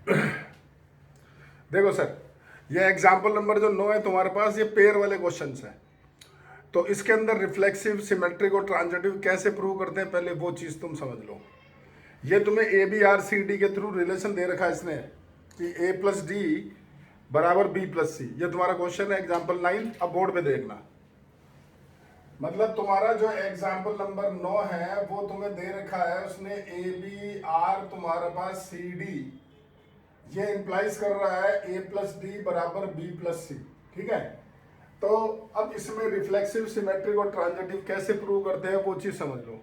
देखो सर, ये example number जो 9 है तुम्हारे पास, ये पेयर वाले क्वेश्चन है। तो इसके अंदर रिफ्लेक्सिव, सिमेट्रिक और ट्रांजिटिव कैसे प्रूव करते हैं, पहले वो चीज तुम समझ लो। ये तुम्हें A B R C D के थ्रू रिलेशन दे रखा है इसने कि ए प्लस डी बराबर बी प्लस सी। ये तुम्हारा क्वेश्चन है एग्जाम्पल 9। अब बोर्ड पे देखना, मतलब तुम्हारा जो एग्जाम्पल नंबर 9 है वो तुम्हें दे रखा है, उसने ए बी आर तुम्हारे पास सी डी, ये इंप्लाइज कर रहा है ए प्लस डी बराबर बी प्लस सी। ठीक है, तो अब इसमें रिफ्लेक्सिव, सिमेट्रिक और ट्रांजिटिव कैसे प्रूव करते हैं वो चीज समझ लो।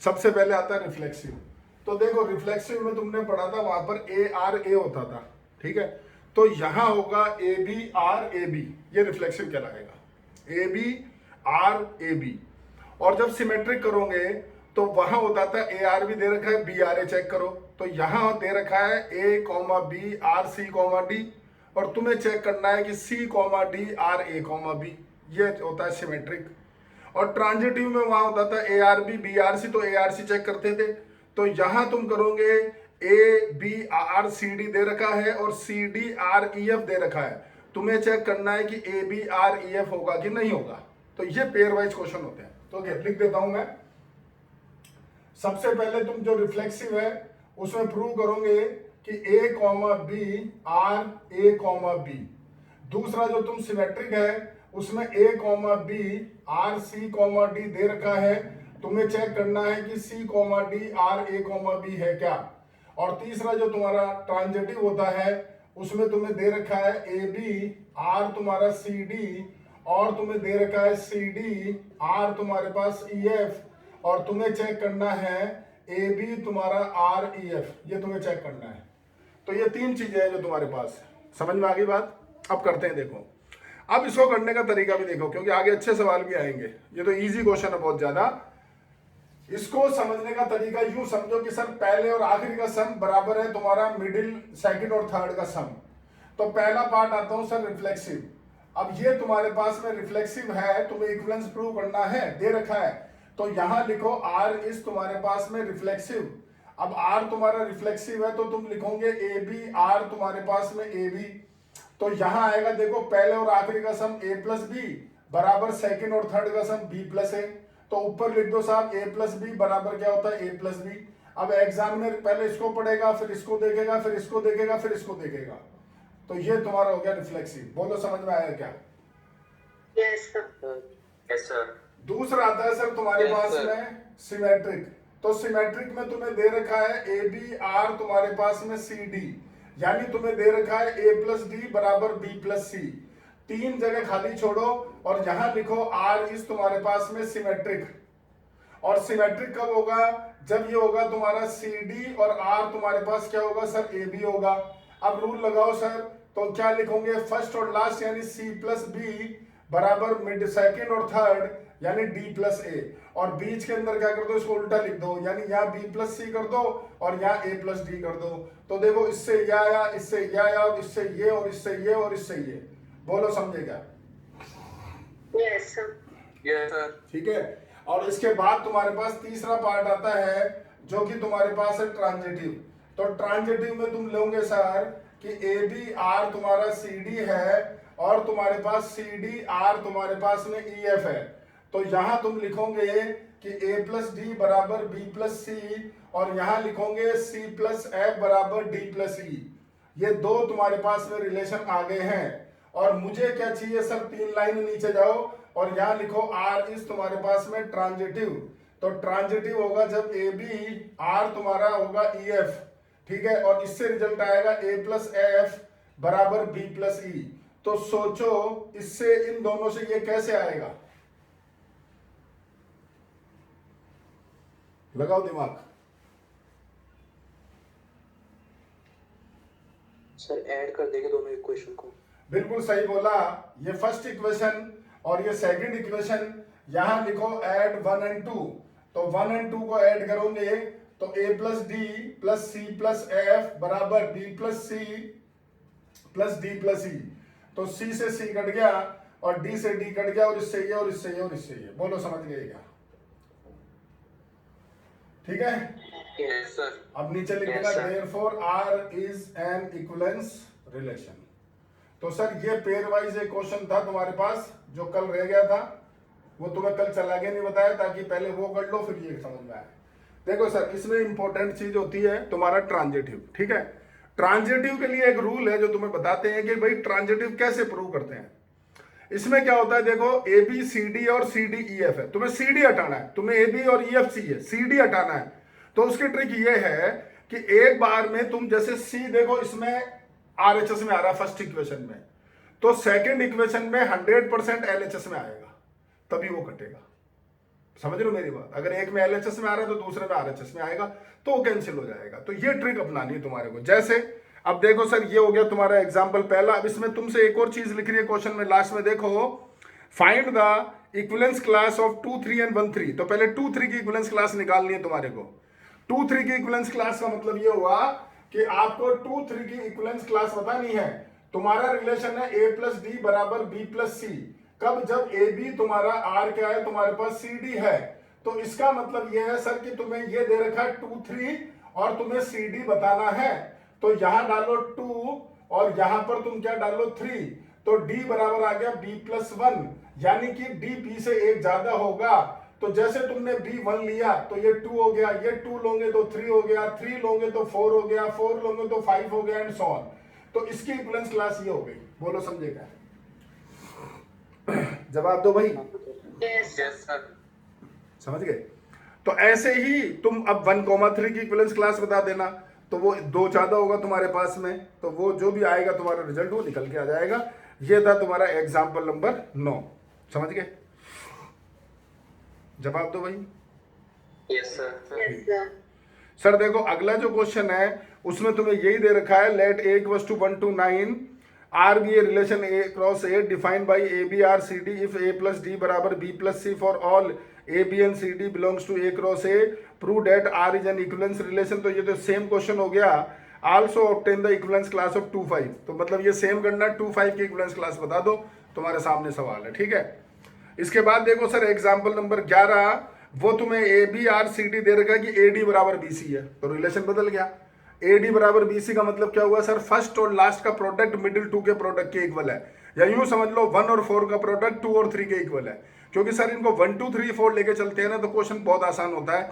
सबसे पहले आता है रिफ्लेक्सिव। तो देखो, रिफ्लेक्सिव में तुमने पढ़ा था वहां पर ए आर ए होता था। ठीक है, तो यहां होगा A B R A B, ये रिफ्लेक्सिव कहलाएगा, A B R A B. और जब सिमेट्रिक करोगे तो वहां होता था ए आर भी दे रखा है, बी आर ए चेक करो, तो यहां दे रखा है A comma B R C comma D, और तुम्हें चेक करना है कि C comma D R A comma B, ये होता है सिमेट्रिक। और ट्रांजिटिव में वहां होता था A R B B R C, तो ए आर सी चेक करते थे। तो यहां तुम करोगे A B R C D दे रखा है और C D R E F दे रखा है, तुम्हें चेक करना है कि A B R E F होगा कि नहीं होगा। तो ये पेयर वाइज क्वेश्चन होते हैं। तो लिख देता हूं मैं। सबसे पहले तुम जो रिफ्लेक्सिव है उसमें प्रूव करोगे कि A comma B R A comma B. दूसरा जो तुम सिमेट्रिक है उसमें A comma B R C comma D दे रखा है, तुम्हें चेक करना है कि C comma D R A comma B है क्या। और तीसरा जो तुम्हारा ट्रांजिटिव होता है उसमें तुम्हें दे रखा है ए बी आर तुम्हारा सी डी, और तुम्हें दे रखा है सी डी आर तुम्हारे पास ई एफ, और तुम्हें चेक करना है ए बी तुम्हारा आर ई एफ, ये तुम्हें चेक करना है। तो ये तीन चीजें हैं जो तुम्हारे पास है। समझ में आ गई बात? अब करते हैं, देखो अब इसको करने का तरीका भी देखो, क्योंकि आगे अच्छे सवाल भी आएंगे। ये तो इजी क्वेश्चन है बहुत ज्यादा। इसको समझने का तरीका यूं समझो कि सर पहले और आखिरी का सम बराबर है तुम्हारा मिडिल, सेकंड और थर्ड का सम। तो पहला पार्ट आता हूं सर रिफ्लेक्सिव। अब ये तुम्हारे पास में रिफ्लेक्सिव है, तुम्हें इक्विवेलेंस प्रूव करना है, दे रखा है। तो यहां लिखो आर इज तुम्हारे पास में रिफ्लेक्सिव। अब आर तुम्हारा रिफ्लेक्सिव है तो तुम लिखोगे ए बी आर तुम्हारे पास में ए बी। तो यहां आएगा, देखो पहले और आखिरी का सम ए प्लस बी बराबर सेकंड और थर्ड का सम बी प्लस ए। तो ऊपर लिख दो साहब ए प्लस बी बराबर क्या होता है ए प्लस बी। अब एग्जामिनर पहले इसको पढ़ेगा, फिर इसको देखेगा, फिर इसको देखेगा, फिर इसको देखेगा। तो ये तुम्हारा हो गया रिफ्लेक्सिव। बोलो समझ में आया क्या? Yes sir. दूसरा आता है सर तुम्हारे पास में सिमेट्रिक। तो सिमेट्रिक में तुम्हें दे रखा है ए बी आर तुम्हारे पास में सी डी, यानी तुम्हें दे रखा है ए प्लस डी बराबर बी प्लस सी। तीन जगह खाली छोड़ो और यहां लिखो आर इज तुम्हारे पास में सिमेट्रिक। और सिमेट्रिक कब होगा? जब ये होगा तुम्हारा सी डी और आर तुम्हारे पास क्या होगा सर ए बी होगा। अब रूल लगाओ सर, तो क्या लिखोगे? फर्स्ट और लास्ट यानी सी प्लस बी बराबर मिड, सेकेंड और थर्ड यानी डी प्लस ए। और बीच के अंदर क्या कर दो? इसको उल्टा लिख दो, यानी यहाँ बी प्लस सी कर दो और यहाँ ए प्लस डी कर दो। तो देखो इससे यह आया, इससे यह आया, और इससे ये, और इससे ये, और इससे ये। बोलो समझेगा? Yes sir. ठीक है। और इसके बाद तुम्हारे पास तीसरा पार्ट आता है जो कि तुम्हारे पास है ट्रांजिटिव। तो ट्रांजिटिव में तुम लोगे सर कि ए बी आर तुम्हारा सी डी है और तुम्हारे पास सी डी आर तुम्हारे पास में ई एफ है। तो यहां तुम लिखोगे कि ए प्लस डी बराबर बी प्लस सी, और यहां लिखोगे सी प्लस एफ बराबर डी प्लस ई। ये दो तुम्हारे पास में रिलेशन आ गए हैं। और मुझे क्या चाहिए सर? तीन लाइन नीचे जाओ और यहां लिखो आर इज तुम्हारे पास में ट्रांजिटिव। तो ट्रांजिटिव होगा जब ए बी आर तुम्हारा होगा ई एफ। ठीक है, और इससे रिजल्ट आएगा ए प्लस एफ बराबर बी प्लस ई। तो सोचो इससे, इन दोनों से ये कैसे आएगा? लगाओ दिमाग। सर ऐड कर देंगे दोनों इक्वेशन को। बिल्कुल सही बोला। ये फर्स्ट इक्वेशन और ये सेकंड इक्वेशन, यहां लिखो ऐड 1 एंड 2। तो 1 एंड 2 को ऐड करोगे तो A plus D plus C plus F बराबर B plus C plus D plus E. तो सी से सी कट गया और डी से डी कट गया, और इससे ये, और इससे ये, और इससे ये। बोलो समझ गए क्या? ठीक है। Yes, sir. अब नीचे लिख Yes, देना sir. therefore R is an equivalence relation। तो सर ये पेयर वाइज एक क्वेश्चन था तुम्हारे पास जो कल रह गया था, वो तुम्हें कल चला के नहीं बताया ताकि पहले वो कर लो फिर ये समझ में आए। देखो सर इसमें इंपॉर्टेंट चीज होती है तुम्हारा ट्रांजिटिव, ठीक है। ट्रांजिटिव के लिए एक रूल है जो तुम्हें बताते हैं कि भाई ट्रांजिटिव कैसे प्रूव करते हैं। इसमें क्या होता है, देखो ए बी सी डी और सी डी ई एफ है, तुम्हें सी डी हटाना है, तुम्हें ए बी और ई एफ सी है, सी डी हटाना है। तो उसकी ट्रिक ये है कि एक बार में तुम जैसे सी देखो इसमें आर एच एस में आ रहा है फर्स्ट इक्वेशन में, तो सेकेंड इक्वेशन में 100% एल एच एस में आएगा, तभी वो कटेगा। समझ रहे हो मेरी बात? अगर एक में एल एच एस में आ रहा है तो दूसरे में आर एच एस में आएगा, तो वो कैंसिल हो जाएगा। तो ये ट्रिक अपनानी है तुम्हारे को। जैसे अब देखो सर ये हो गया तुम्हारा एग्जाम्पल पहला। अब इसमें तुमसे एक और चीज लिख रही है क्वेश्चन में लास्ट में, देखो find the equivalence class of 2 3 and 1 3। तो पहले 2 3 की इक्विवेलेंस क्लास निकालनी है तुम्हारे को। 2 3 की इक्विवेलेंस क्लास का मतलब ये हुआ कि आपको 2 3 की इक्विवेलेंस क्लास बतानी है। तुम्हारा रिलेशन है a प्लस डी बराबर b प्लस सी। कब? जब ए बी तुम्हारा r क्या है तुम्हारे पास सी डी है। तो इसका मतलब यह है सर कि तुम्हें ये दे रखा है 2 3 और तुम्हें सी डी बताना है। तो यहां डालो 2 और यहां पर तुम क्या डालो 3, तो d बराबर आ गया b प्लस 1, यानी कि d b से एक ज्यादा होगा। तो जैसे तुमने b1 लिया तो ये 2 हो गया, ये 2 लोगे तो 3 हो गया, 3 लोगे तो 4 हो गया, 4 लोगे तो 5 हो गया एंड सो ऑन। तो इसकी इक्विवेलेंस क्लास ये हो गई। बोलो समझे क्या? जवाब दो भाई। Yes, sir. समझ गए? तो ऐसे ही तुम अब 1,3 की इक्विवेलेंस क्लास बता देना, तो वो 2 ज्यादा होगा तुम्हारे पास में, तो वो जो भी आएगा तुम्हारा रिजल्ट वो निकल के आ जाएगा। ये था तुम्हारा एग्जाम्पल नंबर 9। समझ गए? जवाब दो भाई। Yes, sir. Yes, sir. Sir देखो अगला जो क्वेश्चन है उसमें तुम्हें यही दे रखा है, let A equals to 1 to 9 R be a relation A cross A defined by A B R C D if A plus D बराबर B plus C for all A B and C D belongs to A cross A, prove that R is an equivalence relation. तो ये तो same question हो गया। Also obtain the equivalence class of 2 5। तो मतलब ये same करना, 2 5 की इक्विवेलेंस क्लास बता दो, तुम्हारे सामने सवाल है। ठीक है, इसके बाद देखो सर एग्जाम्पल नंबर 11, वो तुम्हें A B R C D दे रखा है कि ए डी बराबर बी सी है। तो रिलेशन बदल गया। ए डी बराबर बी सी का मतलब क्या हुआ सर? फर्स्ट और लास्ट का प्रोडक्ट मिडिल 2 के प्रोडक्ट के इक्वल है, या यूं समझ लो 1 और 4 का प्रोडक्ट 2 और 3 के इक्वल है। क्योंकि सर इनको 1 2 3 4 लेके चलते हैं ना, तो क्वेश्चन बहुत आसान होता है।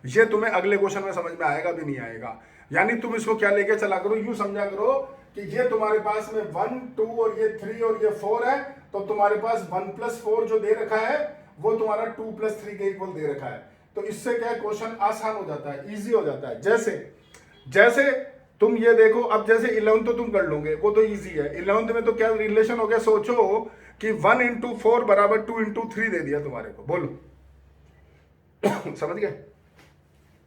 ये तुम्हें अगले क्वेश्चन में समझ में आएगा भी नहीं आएगा। यानी तुम इसको क्या लेके चला करो, यूं समझा करो कि ये तुम्हारे पास में 1 2 और ये 3 और ये 4 है, तो तुम्हारे पास 1 + 4 जो दे रखा है वो तुम्हारा 2 + 3 के इक्वल दे रखा है। तो इससे क्या क्वेश्चन आसान हो जाता है, इजी हो जाता है। जैसे तुम ये देखो, अब जैसे 11 तो तुम कर लोगे, वो तो इजी है। 11 में तो क्या रिलेशन हो गया, सोचो कि 1 × 4 बराबर 2 × 3 दे दिया तुम्हारे को। बोलो समझ गए?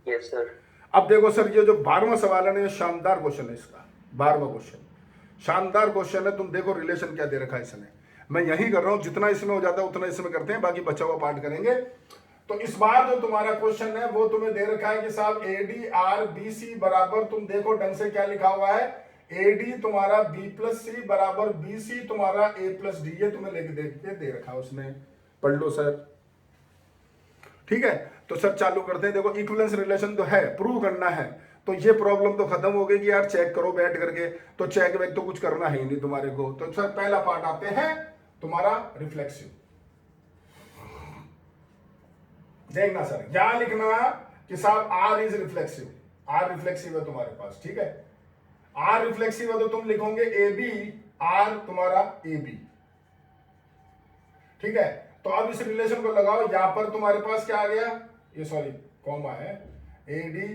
Yes, sir. अब देखो सर ये जो 12वां सवाल है ना, ये शानदार क्वेश्चन है। इसका 12वां क्वेश्चन शानदार क्वेश्चन है। तुम देखो रिलेशन क्या दे रखा है इसने। मैं यही कर रहा हूं, जितना इसमें हो जाता है उतना इसमें करते हैं, बाकी बचा हुआ पार्ट करेंगे। तो इस बार जो तुम्हारा क्वेश्चन है वो तुम्हें दे रखा है कि साहब A D R B C बराबर, तुम देखो ढंग से क्या लिखा हुआ है, ए डी तुम्हारा बी प्लस सी बराबर बी सी तुम्हारा ए प्लस डी। ये तुम्हें लिख दे रखा है उसने, पढ़ लो सर। ठीक है, तो सर चालू करते हैं। देखो इक्विवेलेंस रिलेशन तो है, प्रूव करना है, तो ये प्रॉब्लम तो खत्म हो गई कि यार चेक करो बैठ करके। तो चेक वेक तो कुछ करना है ही नहीं तुम्हारे को। तो सर पहला पार्ट आते हैं तुम्हारा रिफ्लेक्सिव। देखना सर क्या लिखना कि साहब R is reflexive. R reflexive है तुम्हारे पास, ठीक है। आर रिफ्लेक्सिव है तो तुम लिखोगे ए बी आर तुम्हारा ए बी, ठीक है। तो अब इस रिलेशन को लगाओ, यहां पर तुम्हारे पास क्या आ गया, ये सॉरी कॉमा है, ए डी,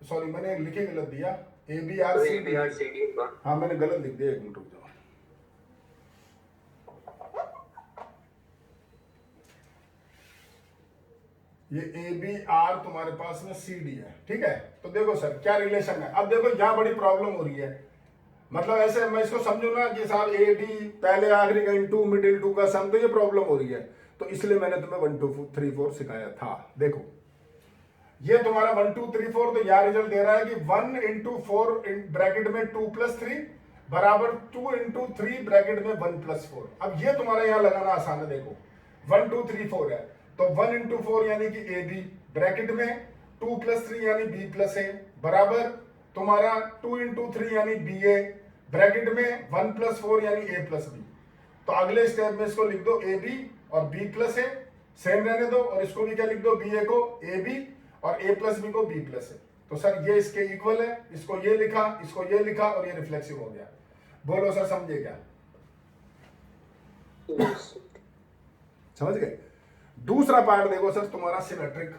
सॉरी मैंने लिखे गलत दिया, A B R C D. हाँ मैंने गलत लिख दिया, एक मिनट रुक जाओ। ये ए बी आर तुम्हारे पास में सी डी है, ठीक है। तो देखो सर क्या रिलेशन है। अब देखो यहां बड़ी प्रॉब्लम हो रही है, मतलब ऐसे मैं इसको समझू ना कि साहब ए डी पहले आखिरी का इनटू मिडिल 2 का सम, तो ये प्रॉब्लम हो रही है। तो इसलिए मैंने तुम्हें 1 2 3 4 सिखाया था। देखो ये तुम्हारा 1 2 3 4, तो यह रिजल्ट दे रहा है कि 1 × 4 ब्रैकेट में 2 + 3 बराबर 2 × 3 ब्रैकेट में 1 + 4। अब ये तुम्हारा यहां लगाना आसान है। देखो 1 2 3 4 है, तो 1 × 4 यानी कि ए बी ब्रैकेट में 2 प्लस 3 यानी b प्लस ए बराबर तुम्हारा 2 इंटू 3 यानी बी ए, ब्रैकेट में 1 प्लस 4 यानी ए प्लस बी। तो अगले स्टेप में इसको लिख दो ए बी और बी प्लस ए सेम रहने दो, और इसको भी क्या लिख दो, बी ए को ए बी और ए प्लस बी को बी प्लस ए। तो सर ये इसके इक्वल है, इसको ये लिखा, इसको ये लिखा और ये रिफ्लेक्सिव हो गया। बोलो सर समझे क्या? Yes. समझ गए? दूसरा पार्ट देखो सर तुम्हारा सिमेट्रिक।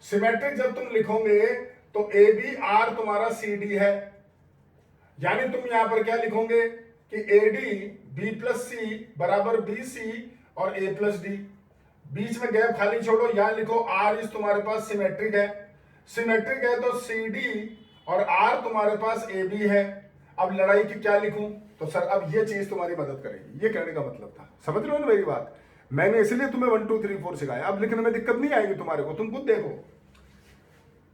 सिमेट्रिक जब तुम लिखोगे तो ए बी आर तुम्हारा सी डी है, यानी तुम यहां पर क्या लिखोगे कि ए डी बी प्लस सी बराबर बी सी और ए प्लस डी। बीच में गैप खाली छोड़ो, यहां लिखो आर इस तुम्हारे पास सिमेट्रिक है। सिमेट्रिक है तो सी डी और आर तुम्हारे पास ए बी है। अब लड़ाई की क्या लिखूं? तो सर अब ये चीज तुम्हारी मदद करेगी, ये कहने का मतलब था। समझ रहे हो ना मेरी बात? मैंने इसलिए तुम्हें 1 2 3 4 सिखाया। अब लिखने में दिक्कत नहीं आएगी तुम्हारे को, तुम खुद देखो।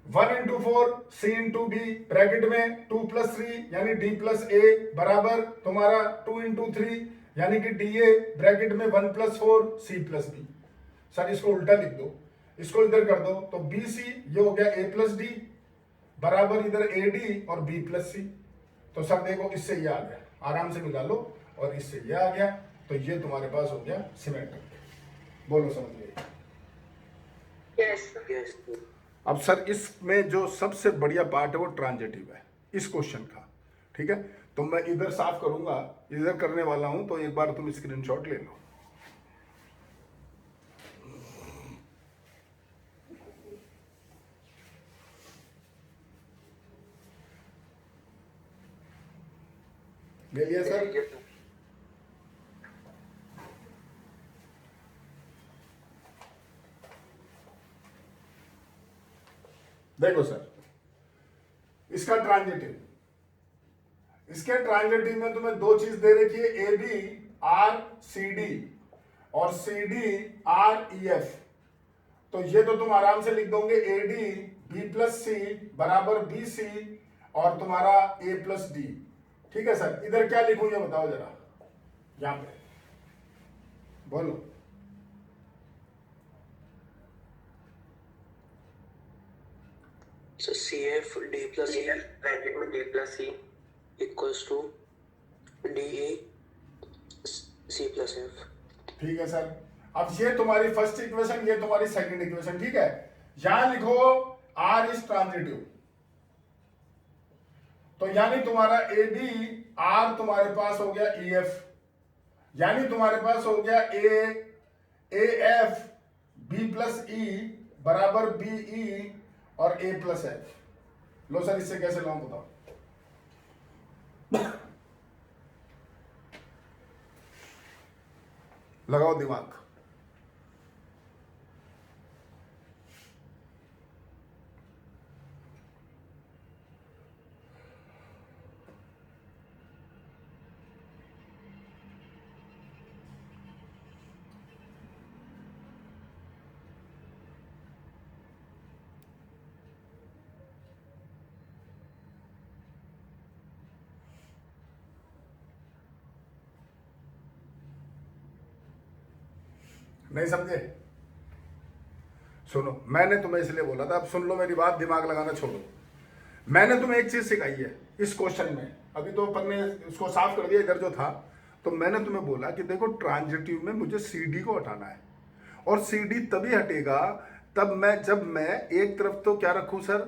1 इंटू 4 सी इंटू बी, ब्रैकेट में 2 प्लस 3 यानी डी प्लस ए बराबर तुम्हारा 2 इंटू 3 यानी कि डी ए, ब्रैकेट में 1 plus 4 C plus B. Sir इसको उल्टा लिख दो, इसको इधर कर दो, तो बी सी ये हो गया ए प्लस डी बराबर इधर ए डी और बी प्लस सी। तो सर देखो इससे ये आ गया, आराम से निकालो, और इससे ये आ गया, तो ये तुम्हारे पास हो गया सिमेट्रिक। बोलो समझ गए? Yes Yes. अब सर इसमें जो सबसे बढ़िया पार्ट है वो ट्रांजिटिव है इस क्वेश्चन का, ठीक है? तो मैं इधर साफ करूंगा, इधर करने वाला हूं, तो एक बार तुम स्क्रीनशॉट ले लो। ले लिया सर? देखो सर इसका ट्रांजिटिव, इसके ट्रांजिटिव में तुम्हें दो चीज दे रखी है, A B R C D और C D R E F. तो ये तो तुम आराम से लिख दोगे A D B plus C बराबर बी सी और तुम्हारा ए प्लस डी। ठीक है सर, इधर क्या लिखूं ये बताओ जरा, यहां पे बोलो। So CF D plus E bracket में D plus C equals to DA C plus F. ठीक है सर, अब ये तुम्हारी फर्स्ट इक्वेशन, ये तुम्हारी सेकंड इक्वेशन। ठीक है, यहां लिखो आर इज ट्रांजिटिव, तो यानी तुम्हारा ए बी आर तुम्हारे पास हो गया ई एफ, यानी तुम्हारे पास हो गया ए एफ बी प्लस ई बराबर बी ई और ए प्लस एफ। लो सर इससे कैसे लाऊं बताओ। लगाओ दिमाग। नहीं समझे? सुनो, मैंने तुम्हें इसलिए बोला था, अब सुन लो मेरी बात, दिमाग लगाना छोड़ो। मैंने तुम्हें एक चीज सिखाई है इस क्वेश्चन में, अभी तो अपन ने उसको साफ कर दिया इधर जो था। तो मैंने तुम्हें बोला कि देखो ट्रांजिटिव में मुझे सी डी को हटाना है, और सी डी तभी हटेगा जब मैं एक तरफ तो क्या रखूं सर,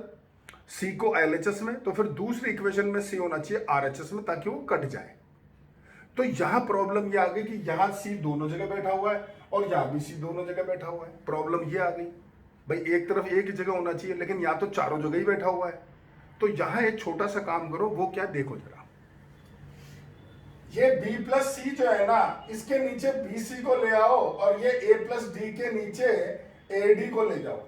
सी को एलएचएस में, तो फिर दूसरी इक्वेशन में सी होना चाहिए आरएचएस में, ताकि वो कट जाए। तो यहां प्रॉब्लम ये आ गई कि यहां सी दोनों जगह बैठा हुआ है और यहां भी सी दोनों जगह बैठा हुआ है। प्रॉब्लम ये आ गई भाई, एक तरफ एक ही जगह होना चाहिए, लेकिन यहां तो चारों जगह ही बैठा हुआ है। तो यहां एक छोटा सा काम करो, वो क्या देखो जरा, ये बी प्लस सी जो है ना, इसके नीचे बी सी को ले आओ, और ये ए प्लस डी के नीचे ए डी को ले जाओ।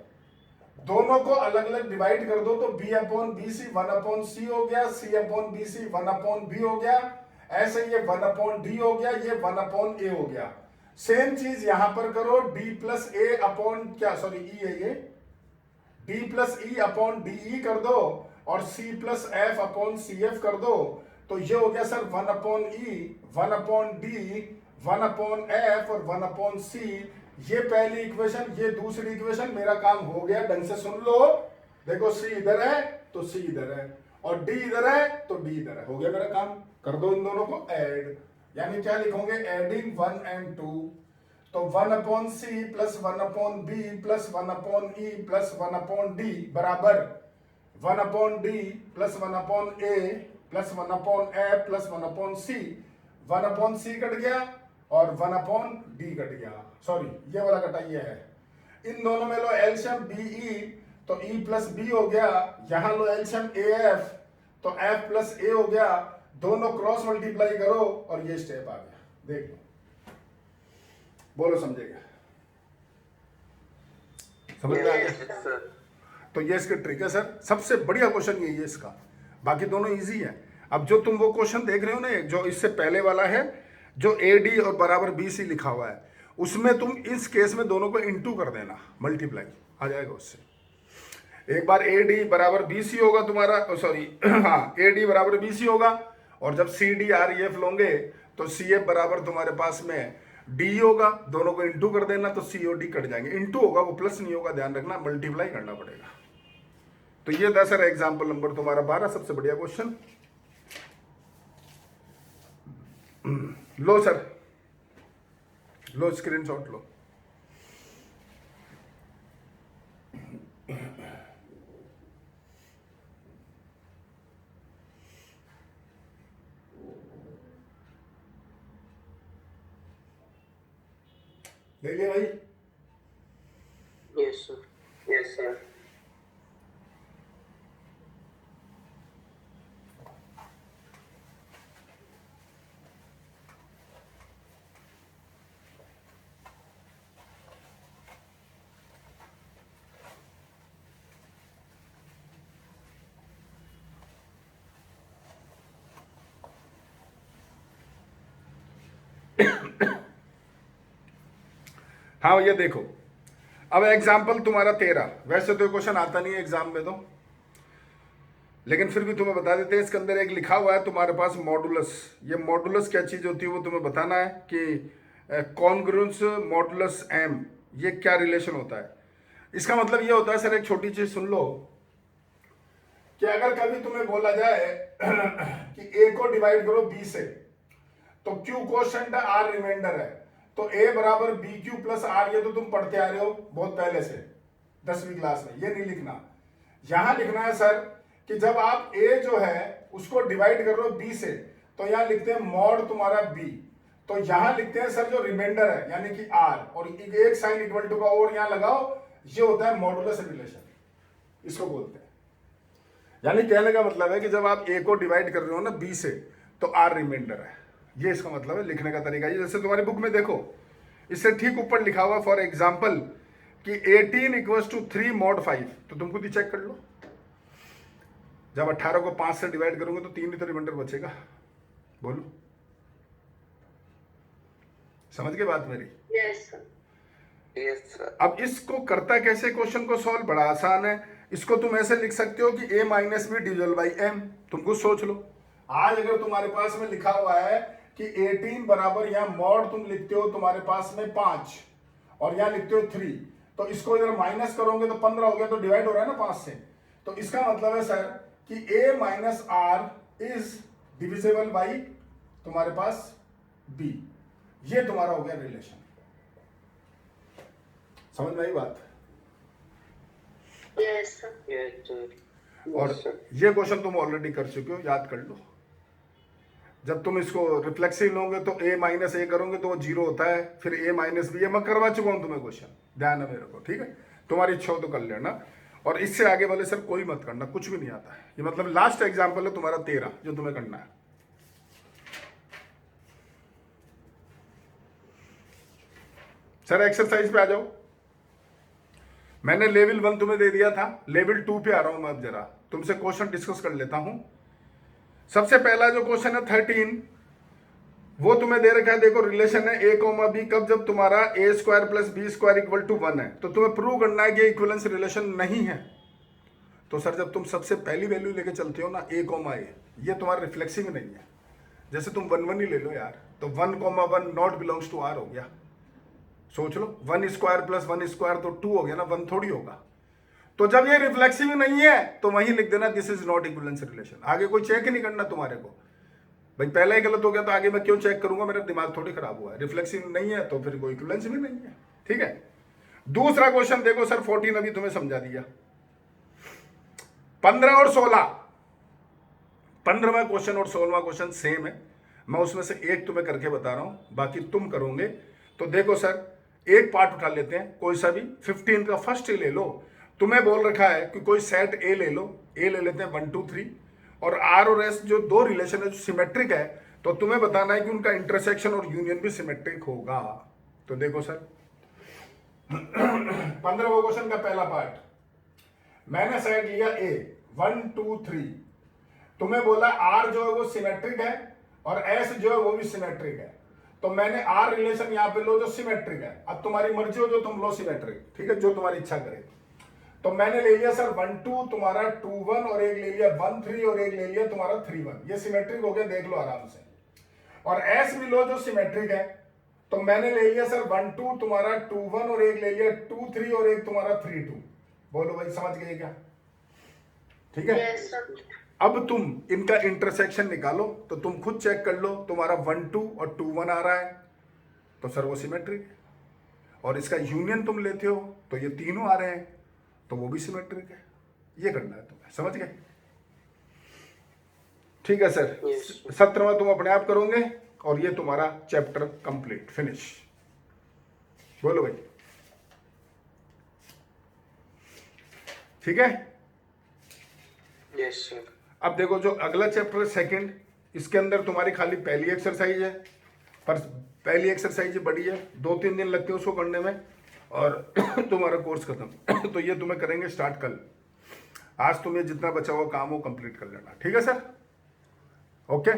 दोनों को अलग अलग डिवाइड कर दो, तो B upon B C 1 upon C हो गया, C upon B C 1 upon B हो गया, ऐसे ये 1 अपॉन डी हो गया, ये 1 अपॉन ए हो गया। सेम चीज यहां पर करो, डी प्लस ए अपॉन क्या, सॉरी ई है ये, D plus E upon D E कर दो, और C plus F upon C F कर दो। तो ये हो गया sir 1 upon E, 1 upon D, 1 upon F और 1 अपॉन सी, ये पहली इक्वेशन, ये दूसरी इक्वेशन, मेरा काम हो गया। ढंग से सुन लो। देखो सी इधर है तो सी इधर है, और डी इधर है तो डी इधर है। हो गया मेरा काम। कर दो इन दोनों को ऐड, यानी क्या लिखोगे, एडिंग 1 and 2। तो 1/c plus 1/b plus 1/e plus 1/d बराबर 1/d plus 1/a plus 1/f plus 1/c। 1/c cut गया और 1/d कट गया। सॉरी, ये वाला कटा, ये है। इन दोनों में लो एलसीएम बीई, तो ई प्लस बी हो गया। यहां लो एलसीएम एफ, तो एफ प्लस ए हो गया। दोनों क्रॉस मल्टीप्लाई करो और ये स्टेप आ गया। देख लो, बोलो समझेगा? समझ में आ गया? Yes, sir. तो ये इसकी ट्रिक है सर। सबसे बढ़िया क्वेश्चन यही है इसका, बाकी दोनों इजी है। अब जो तुम वो क्वेश्चन देख रहे हो ना, जो इससे पहले वाला है, जो ए डी और बराबर बी सी लिखा हुआ है, उसमें तुम इस केस में दोनों को इंटू कर देना, मल्टीप्लाई आ जाएगा उससे। एक बार ए डी बराबर बी सी होगा तुम्हारा, सॉरी हाँ, ए डी बराबर बी सी होगा, और जब सी डी आर एफ लोगे तो सी एफ बराबर तुम्हारे पास में डी होगा। दोनों को इंटू कर देना तो सी और डी कट जाएंगे। इंटू होगा, वो प्लस नहीं होगा, ध्यान रखना, मल्टीप्लाई करना पड़ेगा। तो ये था सर एग्जाम्पल नंबर तुम्हारा 12, सबसे बढ़िया क्वेश्चन। लो सर, लो स्क्रीनशॉट लो। ले लिया भाई? Yes, sir. Yes, sir. हाँ ये देखो, अब एग्जाम्पल तुम्हारा 13। वैसे तो क्वेश्चन आता नहीं है एग्जाम में तो, लेकिन फिर भी तुम्हें बता देते हैं। इसके अंदर एक लिखा हुआ है तुम्हारे पास मॉडुलस। ये मॉडुलस क्या चीज होती है वो तुम्हें बताना है कि कॉन्ग्रुएंस मॉडुलस एम, ये क्या रिलेशन होता है। इसका मतलब ये होता है सर, एक छोटी चीज सुन लो, कि अगर कभी तुम्हें बोला जाए कि ए को डिवाइड करो बी से, तो क्यू कोशेंट आर रिमाइंडर है, तो ए बराबर बी क्यू प्लस आर, ये तो तुम पढ़ते आ रहे हो बहुत पहले से 10वीं क्लास में। ये नहीं लिखना, यहां लिखना है सर कि जब आप ए जो है उसको डिवाइड कर रहे हो बी से, तो यहां लिखते हैं मॉड तुम्हारा बी, तो यहां लिखते हैं सर जो रिमाइंडर है यानी कि आर, और एक साइन इक्वल टू का और यहां लगाओ, ये होता है मॉडुलस रिलेशन, इसको बोलते हैं। यानी कहने का मतलब है कि जब आप ए को डिवाइड कर रहे हो ना बी से, तो आर रिमाइंडर है, ये इसका मतलब है। लिखने का तरीका ये, जैसे तुम्हारी बुक में देखो, इससे ठीक ऊपर लिखा हुआ फॉर एग्जाम्पल कि 18 इक्वल्स टू 3 mod 5, तो तुम खुद ही चेक कर लो। जब 18 को 5 से डिवाइड करोगे तो 3 ही तो रिमाइंडर बचेगा। बोलो, समझ गए बात मेरी? Yes, sir. Yes, sir. अब इसको करता कैसे क्वेश्चन को सॉल्व, बड़ा आसान है। इसको तुम ऐसे लिख सकते हो कि a minus B divisible by M. तुम कुछ सोच लो, आज अगर तुम्हारे पास में लिखा हुआ है कि 18 बराबर यहाँ मॉड तुम लिखते हो तुम्हारे पास में 5 और यहाँ लिखते हो 3, तो इसको इधर माइनस करोगे तो 15 हो गया, तो डिवाइड हो रहा है ना 5 से। तो इसका मतलब है सर कि a minus R is divisible by तुम्हारे पास b। ये तुम्हारा हो गया रिलेशन। समझ में आई बात? Yes, sir. Yes, sir. और Yes, sir. ये क्वेश्चन तुम ऑलरेडी कर चुके हो, याद कर लो। जब तुम इसको रिफ्लेक्सिव लोगे तो a माइनस ए करोगे तो वो 0 होता है, फिर a माइनस बी। मैं करवा चुका हूं तुम्हें क्वेश्चन, ध्यान है मेरे को, ठीक है? तुम्हारी इच्छा हो तो कर लेना, और इससे आगे वाले सर कोई मत करना, कुछ भी नहीं आता है। ये मतलब लास्ट एग्जाम्पल है तुम्हारा 13 जो तुम्हें करना है। सर एक्सरसाइज पे आ जाओ। मैंने लेवल 1 तुम्हें दे दिया था, लेवल 2 पे आ रहा हूं मैं। अब जरा तुमसे क्वेश्चन डिस्कस कर लेता हूं। सबसे पहला जो क्वेश्चन है 13, वो तुम्हें दे रखा है। देखो रिलेशन है a कॉमा बी, कब जब तुम्हारा a square plus B square equal to 1 है, तो तुम्हें प्रूव करना है कि इक्विवेलेंस रिलेशन नहीं है। तो सर जब तुम सबसे पहली वैल्यू लेके चलते हो ना a कॉमा ए, ये तुम्हारा रिफ्लेक्सिव नहीं है। जैसे तुम 1 1 ही ले लो यार, तो 1 comma 1 not belongs to R हो गया। सोच लो, 1 स्क्वायर प्लस 1 स्क्वायर तो 2 हो गया ना, 1 थोड़ी होगा। तो जब ये रिफ्लेक्सिव नहीं है तो वहीं लिख देना this is not equivalence relation. आगे कोई चेक ही नहीं करना तुम्हारे को, भाई पहला ही गलत हो गया तो आगे मैं क्यों चेक करूंगा, मेरा दिमाग थोड़ी खराब हुआ है। रिफ्लेक्सिव नहीं है तो फिर कोई इक्विवेलेंस भी नहीं है। ठीक है, दूसरा क्वेश्चन देखो सर, 14 अभी तुम्हें समझा दिया। 15 और 16, 15वां क्वेश्चन और 16वां क्वेश्चन सेम है। मैं उसमें से एक तुम्हें करके बता रहा हूं, बाकी तुम करोगे। तो देखो सर, एक पार्ट उठा लेते हैं कोई सा भी, 15 का फर्स्ट ले लो। तुम्हें बोल रखा है कि कोई सेट ए ले लो, ए ले लेते हैं 1 2 3, और आर और एस जो दो रिलेशन है जो सिमेट्रिक है, तो तुम्हें बताना है कि उनका इंटरसेक्शन और यूनियन भी सिमेट्रिक होगा। तो देखो सर 15वां क्वेश्चन का पहला पार्ट, मैंने सेट लिया ए 1 2 3, तुम्हें बोला आर जो है वो सिमेट्रिक है और एस जो है वो भी सिमेट्रिक है। तो मैंने आर रिलेशन यहां पे लो जो सिमेट्रिक है, अब तुम्हारी मर्जी हो जो तुम लो सिमेट्रिक, ठीक है, जो तुम्हारी इच्छा करे। तो मैंने ले लिया सर 1 2, तुम्हारा 2 1, और एक ले लिया 1 3, और एक ले लिया तुम्हारा 3 1। ये सिमेट्रिक हो गया, देख लो आराम से। और एस भी लो जो सिमेट्रिक है, तो मैंने ले लिया सर 1 2, तुम्हारा 2 1, और एक ले लिया 2 3, और एक तुम्हारा 3 2। बोलो भाई समझ गए क्या? ठीक है। Yes, sir. अब तुम इनका इंटरसेक्शन निकालो, तो तुम खुद चेक कर लो, तुम्हारा 1 2 और 2 1 आ रहा है, तो सर वो सिमेट्रिक है। और इसका यूनियन तुम लेते हो तो ये तीनों आ रहे हैं, तो वो भी सिमेट्रिक है। ये करना है तुम्हें, समझ गए? ठीक है सर, Yes. 17वां तुम अपने आप करोगे और ये तुम्हारा चैप्टर कंप्लीट, फिनिश। बोलो भाई, ठीक है। Yes, sir. अब देखो जो अगला चैप्टर है सेकंड, इसके अंदर तुम्हारी खाली पहली एक्सरसाइज है, पर पहली एक्सरसाइज बड़ी है, 2-3 दिन लगते हैं उसको करने में, और तुम्हारा कोर्स खत्म। तो ये तुम्हें करेंगे स्टार्ट कल। आज तुम्हें जितना बचा हुआ काम हो कंप्लीट कर लेना, ठीक है सर? ओके।